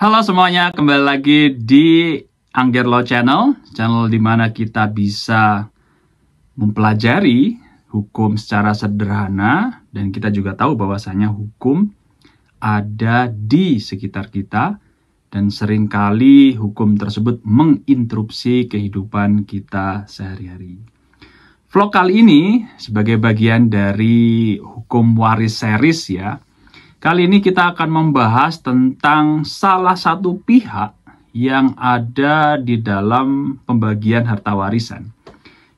Halo semuanya, kembali lagi di Anggerlo Channel, channel di mana kita bisa mempelajari hukum secara sederhana, dan kita juga tahu bahwasanya hukum ada di sekitar kita, dan seringkali hukum tersebut menginterupsi kehidupan kita sehari-hari. Vlog kali ini sebagai bagian dari hukum waris series ya. Kali ini kita akan membahas tentang salah satu pihak yang ada di dalam pembagian harta warisan,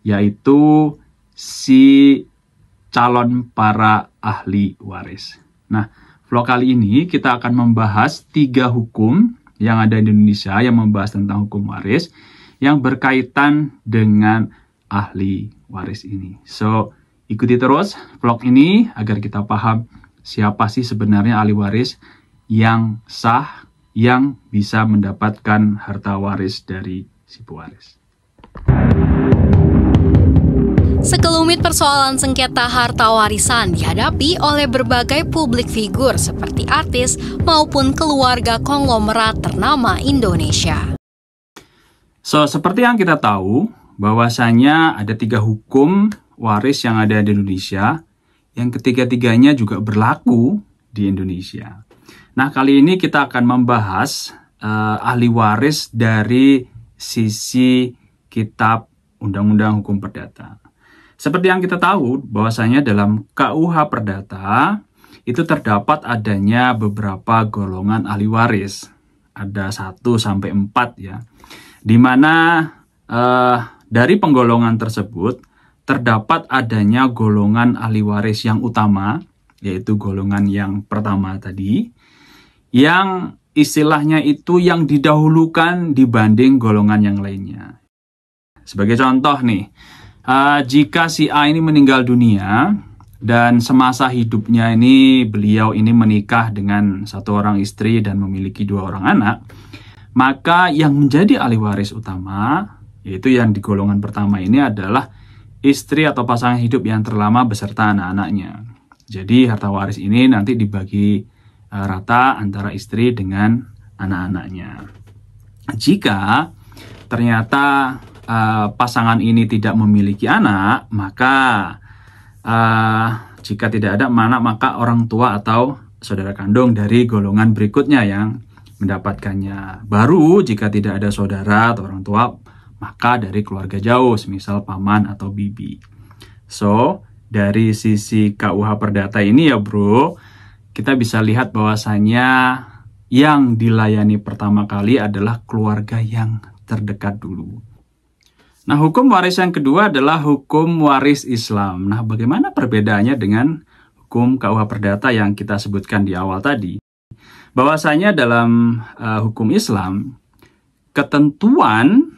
yaitu si calon para ahli waris. Nah, vlog kali ini kita akan membahas 3 hukum yang ada di Indonesia yang membahas tentang hukum waris yang berkaitan dengan ahli waris ini. So, ikuti terus vlog ini agar kita paham siapa sih sebenarnya ahli waris yang sah, yang bisa mendapatkan harta waris dari si pewaris. Sekelumit persoalan sengketa harta warisan dihadapi oleh berbagai publik figur seperti artis maupun keluarga konglomerat ternama Indonesia. So, seperti yang kita tahu, bahwasanya ada 3 hukum waris yang ada di Indonesia, yang ketiga-tiganya juga berlaku di Indonesia. Nah, kali ini kita akan membahas ahli waris dari sisi kitab Undang-Undang Hukum Perdata. Seperti yang kita tahu, bahwasanya dalam KUH Perdata itu terdapat adanya beberapa golongan ahli waris. Ada 1 sampai 4 ya. Di mana dari penggolongan tersebut terdapat adanya golongan ahli waris yang utama, yaitu golongan yang pertama tadi, yang istilahnya itu yang didahulukan dibanding golongan yang lainnya. Sebagai contoh nih, jika si A ini meninggal dunia, dan semasa hidupnya ini beliau ini menikah dengan 1 orang istri dan memiliki 2 orang anak, maka yang menjadi ahli waris utama, yaitu yang di golongan pertama ini adalah istri atau pasangan hidup yang terlama beserta anak-anaknya. Jadi harta waris ini nanti dibagi rata antara istri dengan anak-anaknya. Jika ternyata pasangan ini tidak memiliki anak, maka jika tidak ada anak, maka orang tua atau saudara kandung dari golongan berikutnya yang mendapatkannya. Baru jika tidak ada saudara atau orang tua, maka dari keluarga jauh, misal paman atau bibi. So, dari sisi KUH Perdata ini ya bro, kita bisa lihat bahwasanya yang dilayani pertama kali adalah keluarga yang terdekat dulu. Nah, hukum waris yang kedua adalah hukum waris Islam. Nah, bagaimana perbedaannya dengan hukum KUH Perdata yang kita sebutkan di awal tadi? Bahwasanya dalam hukum Islam, ketentuan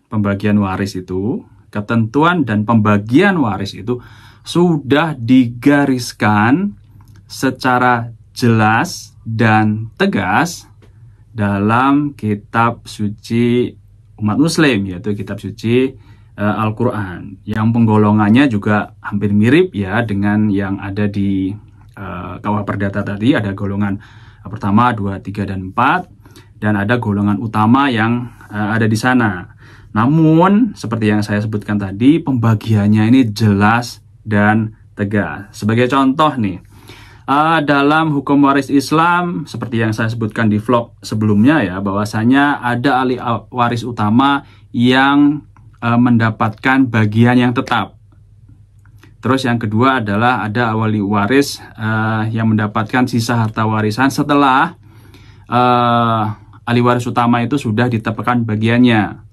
pembagian waris itu, ketentuan dan pembagian waris itu sudah digariskan secara jelas dan tegas dalam kitab suci umat muslim, yaitu kitab suci Al-Quran, yang penggolongannya juga hampir mirip ya dengan yang ada di KUH Perdata tadi. Ada golongan pertama, 2, 3, dan 4, dan ada golongan utama yang ada di sana. Namun, seperti yang saya sebutkan tadi, pembagiannya ini jelas dan tegas. Sebagai contoh nih, dalam hukum waris Islam, seperti yang saya sebutkan di vlog sebelumnya ya, bahwasanya ada ahli waris utama yang mendapatkan bagian yang tetap. Terus yang kedua adalah ada ahli waris yang mendapatkan sisa harta warisan setelah ahli waris utama itu sudah ditetapkan bagiannya.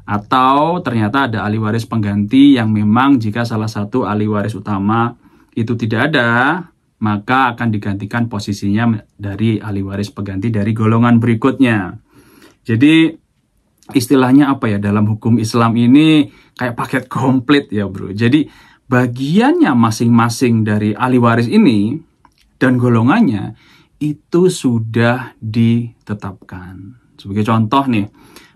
Atau ternyata ada ahli waris pengganti yang memang jika salah satu ahli waris utama itu tidak ada, maka akan digantikan posisinya dari ahli waris pengganti dari golongan berikutnya. Jadi istilahnya apa ya, dalam hukum Islam ini kayak paket komplit ya bro. Jadi bagiannya masing-masing dari ahli waris ini dan golongannya itu sudah ditetapkan. Sebagai contoh nih,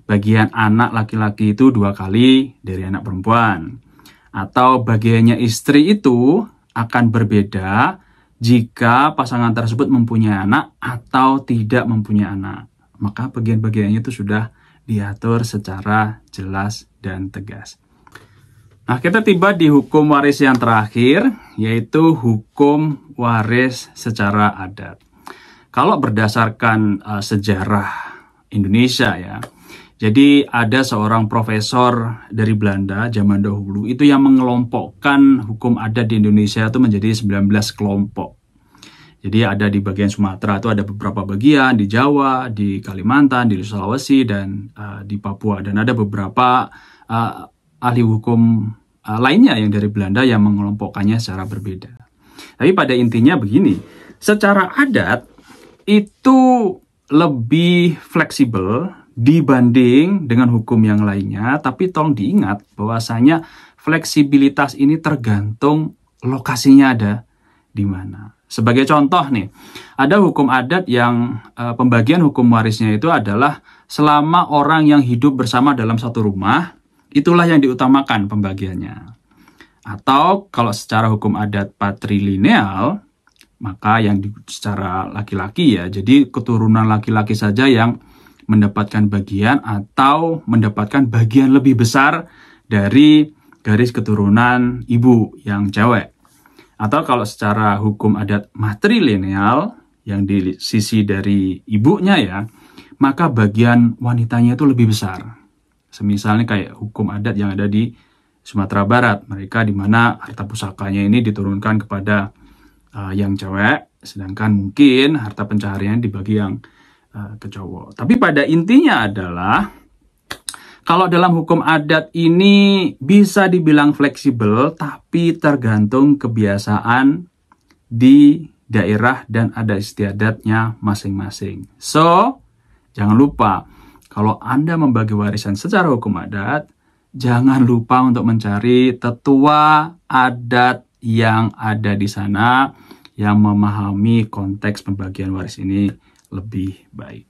bagian anak laki-laki itu 2 kali dari anak perempuan. Atau bagiannya istri itu akan berbeda jika pasangan tersebut mempunyai anak atau tidak mempunyai anak. maka bagian-bagiannya itu sudah diatur secara jelas dan tegas. Nah, kita tiba di hukum waris yang terakhir, yaitu hukum waris secara adat. Kalau berdasarkan sejarah Indonesia ya, jadi ada seorang profesor dari Belanda zaman dahulu itu yang mengelompokkan hukum adat di Indonesia itu menjadi 19 kelompok. Jadi ada di bagian Sumatera itu ada beberapa bagian, di Jawa, di Kalimantan, di Sulawesi, dan di Papua. Dan ada beberapa ahli hukum lainnya yang dari Belanda yang mengelompokkannya secara berbeda. Tapi pada intinya begini, secara adat itu lebih fleksibel dibanding dengan hukum yang lainnya, tapi tolong diingat bahwasanya fleksibilitas ini tergantung lokasinya ada di mana. Sebagai contoh nih, ada hukum adat yang pembagian hukum warisnya itu adalah selama orang yang hidup bersama dalam satu rumah, itulah yang diutamakan pembagiannya. Atau kalau secara hukum adat patrilineal, maka yang secara laki-laki ya, jadi keturunan laki-laki saja yang mendapatkan bagian atau mendapatkan bagian lebih besar dari garis keturunan ibu yang cewek. Atau kalau secara hukum adat matrilineal yang di sisi dari ibunya ya, maka bagian wanitanya itu lebih besar. Semisalnya kayak hukum adat yang ada di Sumatera Barat, mereka di mana harta pusakanya ini diturunkan kepada yang cewek, sedangkan mungkin harta pencaharian dibagi yang ke cowok. Tapi pada intinya adalah kalau dalam hukum adat ini bisa dibilang fleksibel, tapi tergantung kebiasaan di daerah dan adat istiadatnya masing-masing. So, jangan lupa kalau Anda membagi warisan secara hukum adat, jangan lupa untuk mencari tetua adat yang ada di sana yang memahami konteks pembagian waris ini lebih baik.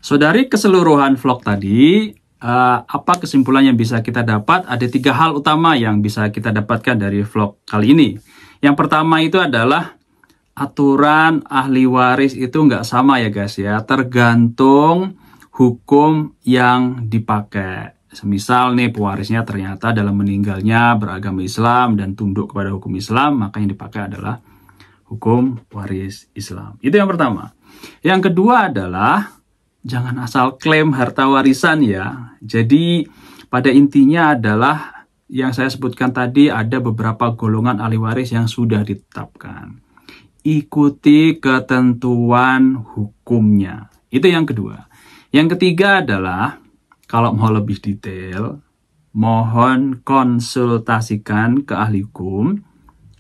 Saudari, keseluruhan vlog tadi, apa kesimpulan yang bisa kita dapat? Ada 3 hal utama yang bisa kita dapatkan dari vlog kali ini. Yang pertama itu adalah aturan ahli waris itu nggak sama ya guys ya, tergantung hukum yang dipakai. Semisal nih pewarisnya ternyata dalam meninggalnya beragama Islam dan tunduk kepada hukum Islam, maka yang dipakai adalah hukum waris Islam. Itu yang pertama. Yang kedua adalah jangan asal klaim harta warisan ya. Jadi pada intinya adalah yang saya sebutkan tadi, ada beberapa golongan ahli waris yang sudah ditetapkan. Ikuti ketentuan hukumnya. Itu yang kedua. Yang ketiga adalah kalau mau lebih detail, mohon konsultasikan ke ahli hukum,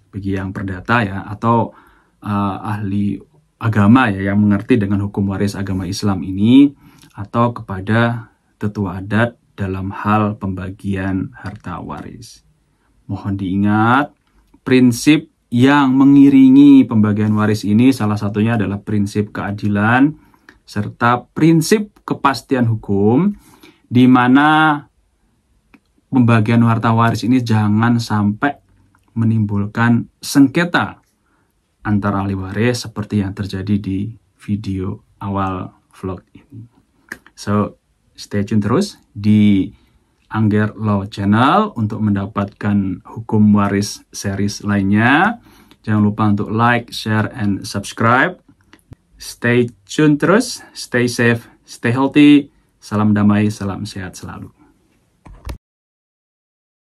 bagi yang perdata ya, atau ahli agama ya, yang mengerti dengan hukum waris agama Islam ini, atau kepada tetua adat dalam hal pembagian harta waris. Mohon diingat, prinsip yang mengiringi pembagian waris ini salah satunya adalah prinsip keadilan, serta prinsip kepastian hukum, di mana pembagian harta waris ini jangan sampai menimbulkan sengketa antara ahli waris seperti yang terjadi di video awal vlog ini. So, stay tune terus di Angger Law Channel untuk mendapatkan hukum waris series lainnya. Jangan lupa untuk like, share, and subscribe. Stay tune terus, stay safe, stay healthy. Salam damai, salam sehat selalu.